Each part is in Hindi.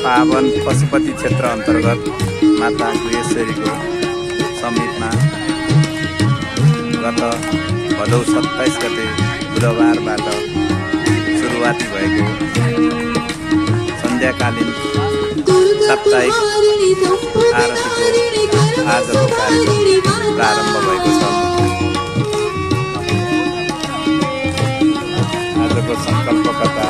पावन पशुपति क्षेत्र अन्तर्गत माता गुहेश्वरीको समीपमा गत भदौ 27 गते बुधबारबाट सुरुवाती भएको सन्ध्याकालीन साप्ताहिक आरतीको आजको कार्यक्रम प्रारम्भ भएको छ। आजको संकल्पकर्ता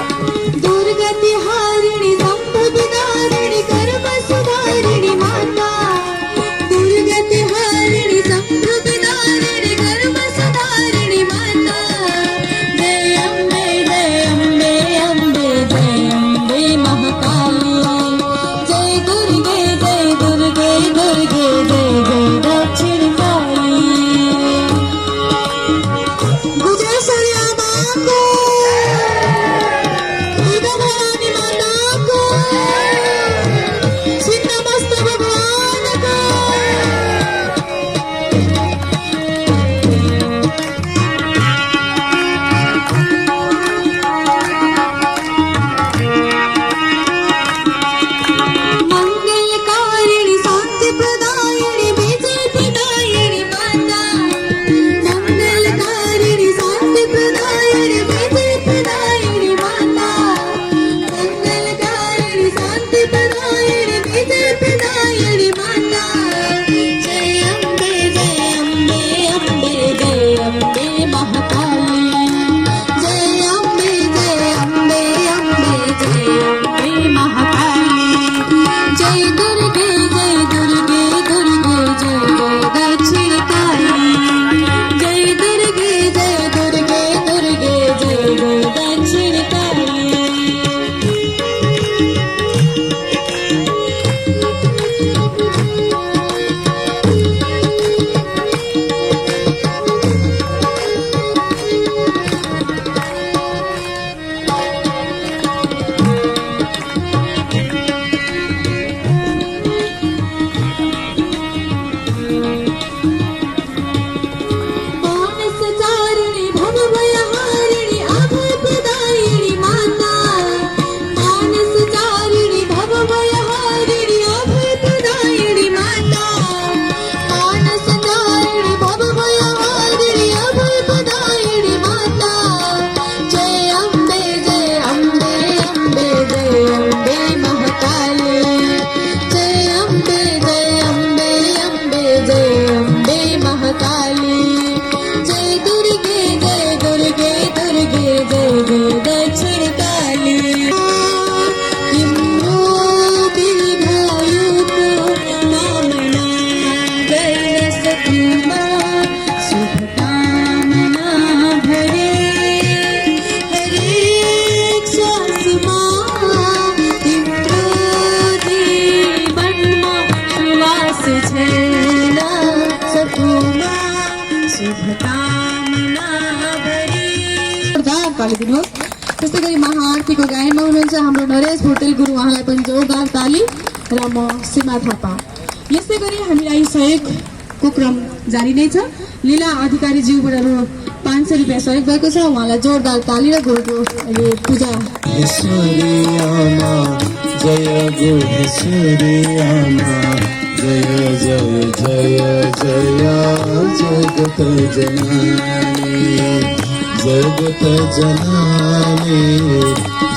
त्यस्तै गरी महाआरतीको गायनमा हुनुहुन्छ हाम्रो नरेश भोटेल गुरु, उहाँलाई पनि जोरदार ताली र म सीमा थापा। यस्तै गरी हामीलाई सहयोगको क्रम जारी नै छ। लीला अधिकारी ज्यूबाट रु 500 रुपियाँ सहयोग भएको छ, उहाँलाई जोरदार ताली र गुरुको पूजा। जय जय जय जय जगत जननी, जगत जननी,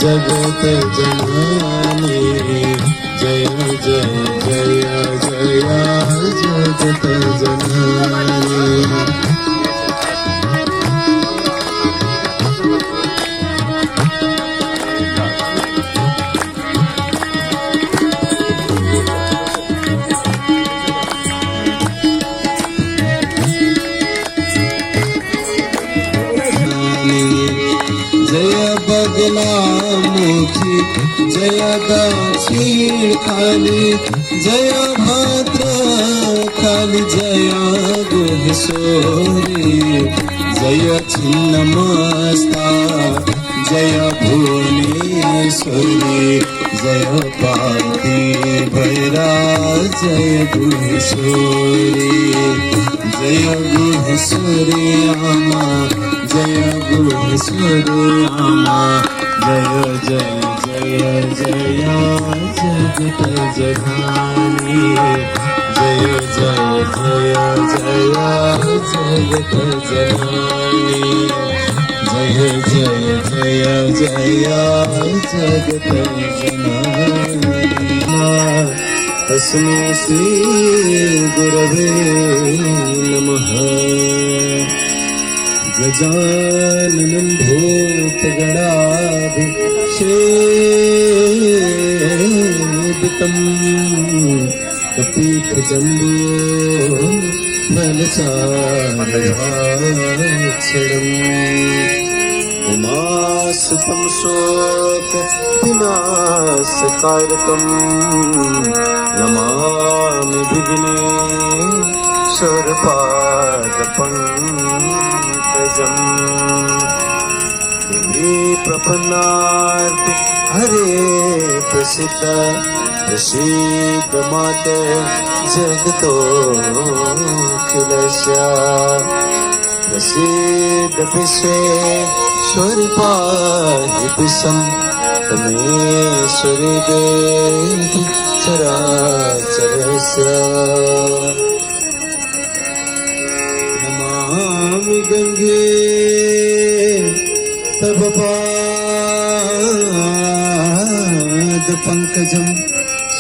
जगत जननी, जय जय जय जय जगत जननी। बगलामुखी जय दक्षिण काली, जय भद्र काली, जय गुहेश्वरी, जय छिन्नमस्ता, जय भुवनेश्वरी, जय पार्वती भैरा, जय गुहेश्वरी, जय गुहेश्वरी आमा, जय गुहेश्वरी आमा, जय जय जय जय जय जगत जगानी जय जय जय जगत जगानी जय जय जगत जगानी तस्मै श्री गुरवे नमः गजाननं भूतगणाभिषेवितं कपीतजम्बो फलचारुहाक्षरम् उमासुतं शोकविनाशकारकं नमामि विघ्नेश्वरपादपङ्कजम् देवी प्रपन्नार्ति हरे प्रसीद माते जगतोऽखिलस्य प्रसीद विश्वेश्वर पाहि विश्वं तमेश्वरि देहि चराचरस्य नमामि गंगे तव पादपङ्कजं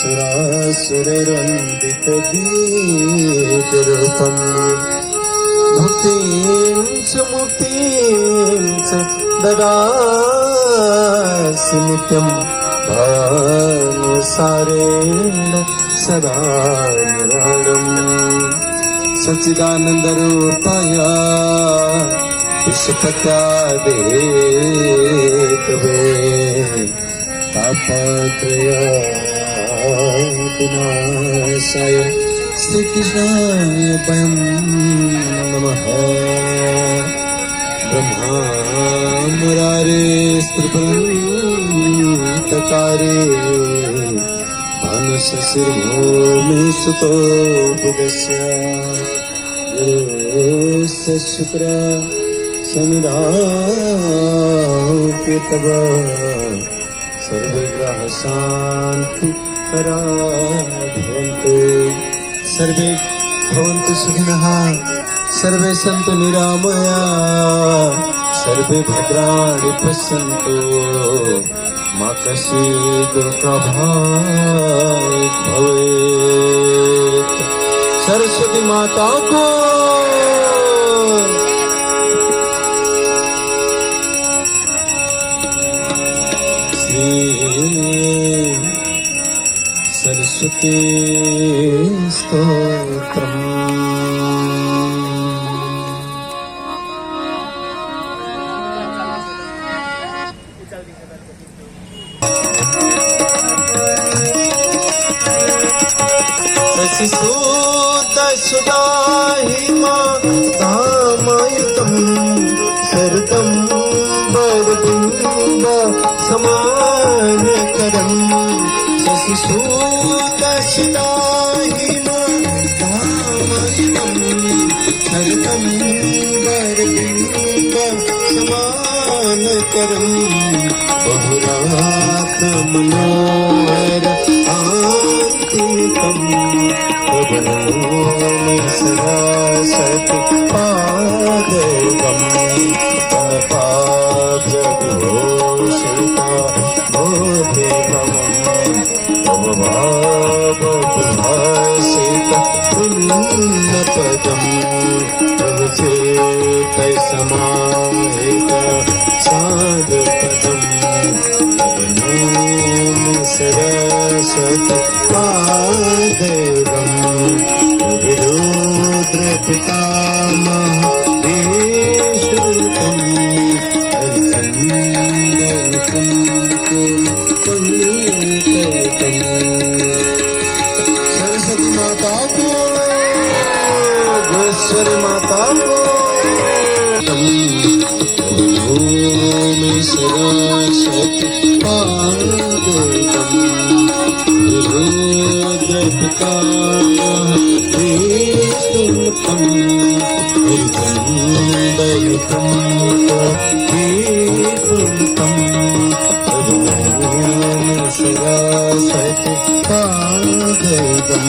सुरासुरवन्दितगीतरूपम् मुक्तिं च ददासि नित्यं भानुसारेण सदा निराळम् सच्चिदानन्दरूपाय विश्वपत्यादेतवे तापत्रयविनाशाय श्रीकृष्णाय वयं नमः ब्रह्मा मुरारे स्त्रिपुरन्तकारे भानुशशिर्भूमि सुतो बुधस्य गुरुस्य शुक्र शनिराहुः तव सर्वे ग्रह शान्ति करा भवन्तु सर्वे भवन्तु सुखिनः सर्वे सन्तु निरामया सर्वे भद्राणि पश्यन्तु मा कश्चित् दुःखभाग् भवेत् सरस्वती माता को श्री सरस्वती स्तोत्रम् शशिसूतसुदाहिमा धामयुतं शरदं वरबिम्ब समानकरं शशिसूतसुदाहिमा धामयुतं शरदं वरबिम्ब समानकरं बहुरात्रमनोहर आन्तिकम् प्रभुनोमि सदासति पादगम् पादघोषिता भोदेभवम् तव भावभाषित पुण्यपदम् तव चेतै समाहित साधुपदम् प्रभुनोमि सरस्वति पादगम् विरुद्रपितामह ईश्वरम् सरस्वती माता को गोश्वरी माता को ओम सरस्वती पादगम् विरुद्रपितामह ईश्वरम् दयुतं शिरसति पाददं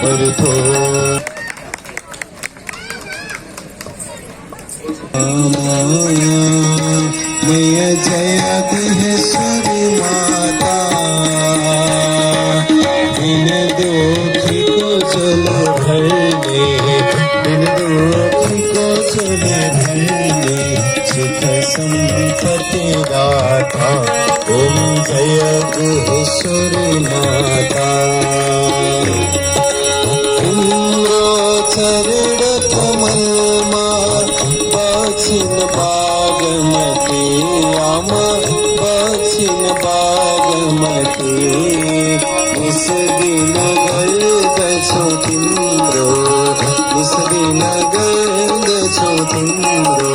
परिपो जय जय गृहेश्वरी माता दिन दुखी को चलो भरने दिन दुखी को चलो भरने सुख संपत्ति दाता ओम जय गृहेश्वरी माता चरण कमल दक्षिण बागमती आमा दक्षिण बागमती इस दिन गर्द छो तिम्रो इस दिन गर्द छो तिम्रो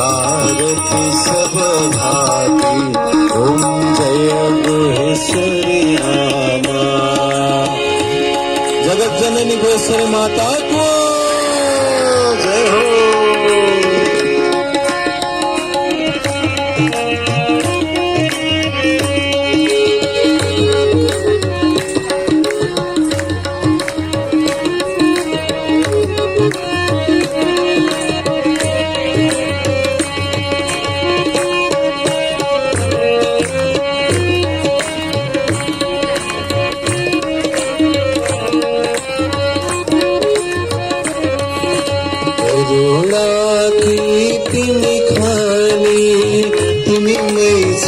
आरती सब भाती ओम जय गुहेश्वरी आमा जगत जननी गुहेश्वरी माता को जय हो। करुणा की तिमी खानी तिमी नै छ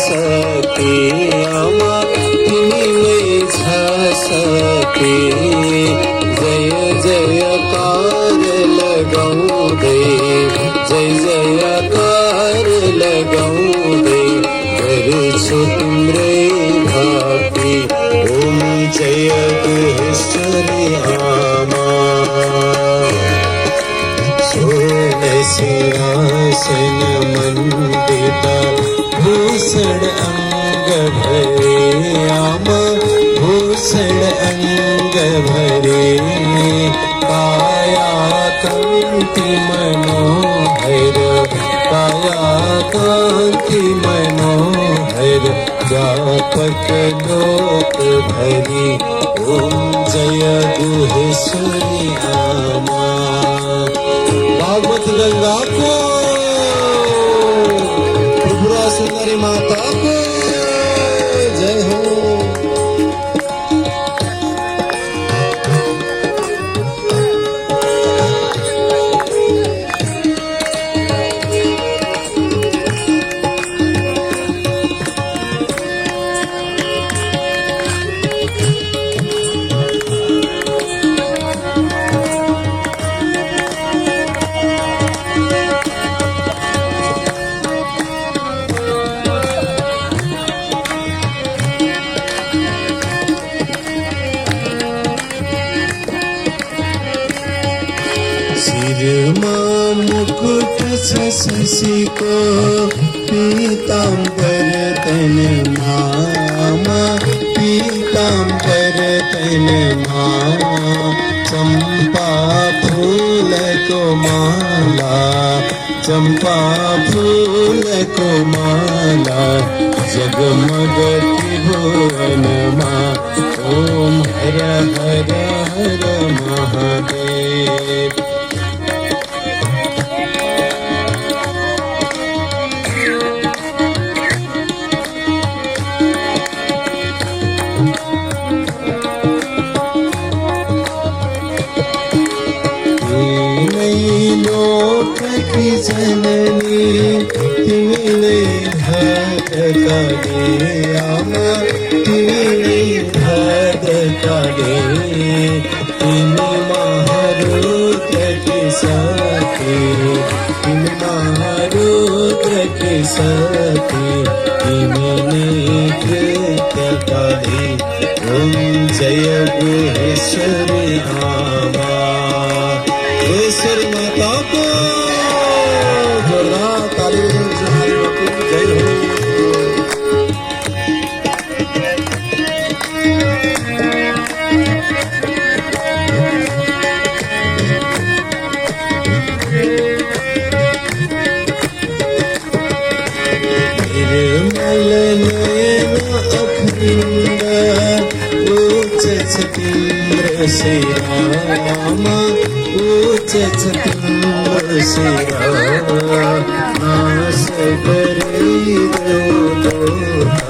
सके आमा तिमी नै छ सके जय जयकार लगाउँदै जय जयकार लगाउँदै गर्छु तिम्रै भक्ति ओम जय गुहेश्वरी आमा सिंहासन मंडित भूषण अंग भरे आमा भूषण अंग भरे काया कांति मनोहर काया कांति मनोहर व्यापक लोक भरी ओम जय गुहेश्वरी आमा भागवत गंगा को त्रिपुरा सुंदरी माता को जय हो। सिरमा मुकुट शशिको पीताम्बर तन मामा पीताम्बर तन मामा चंपा फूल को माला चंपा फूल को माला जगमग त्रिभुवन माँ ओम हर हर हर महादेव। लोक की जननी तिमी भक्त करे आमा तिमी भक्त करे तिमी महारुद्र की सती तिमी महारुद्र की सती तिमी कृत्य करे ओम जय गुहेश्वरी आमा गुहेश्वरी माता को जोरदार ताली बजाइए जय हो। निर्मल नयन अखंड उच्च छतीन्द्र श्रीराम उच्च छतीन्द्र श्रीराम नास करी दुख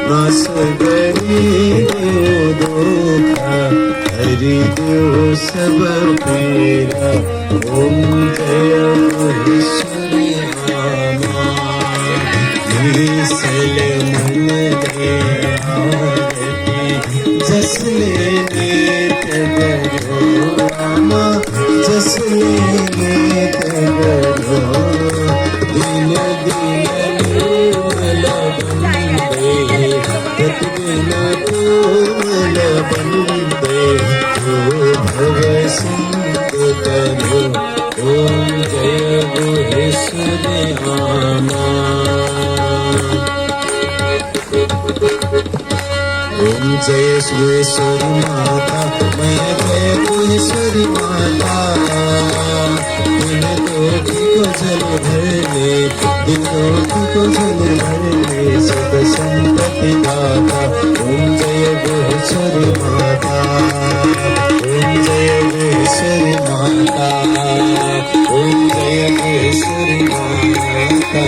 नास करी दुख हरि देव सब पीरा ओम जय महेश्वरी रामा निसल मन दे आरती जसले नेत गरो रामा जसले नेत गरो दिन दिन निर्मल बंदे तत बिना कोमल बंदे ओ भव सिंधु ओम जय गुहेश्वरी रामा ओम जय सुरेश्वरी माता मैं जय गुहेश्वरी माता दिन कोटि को जल भरने दिन कोटि को जल भरने सुख संपत्ति दाता ओम जय गुहेश्वरी माता ओम जय गुहेश्वरी माता ओम जय गुहेश्वरी माता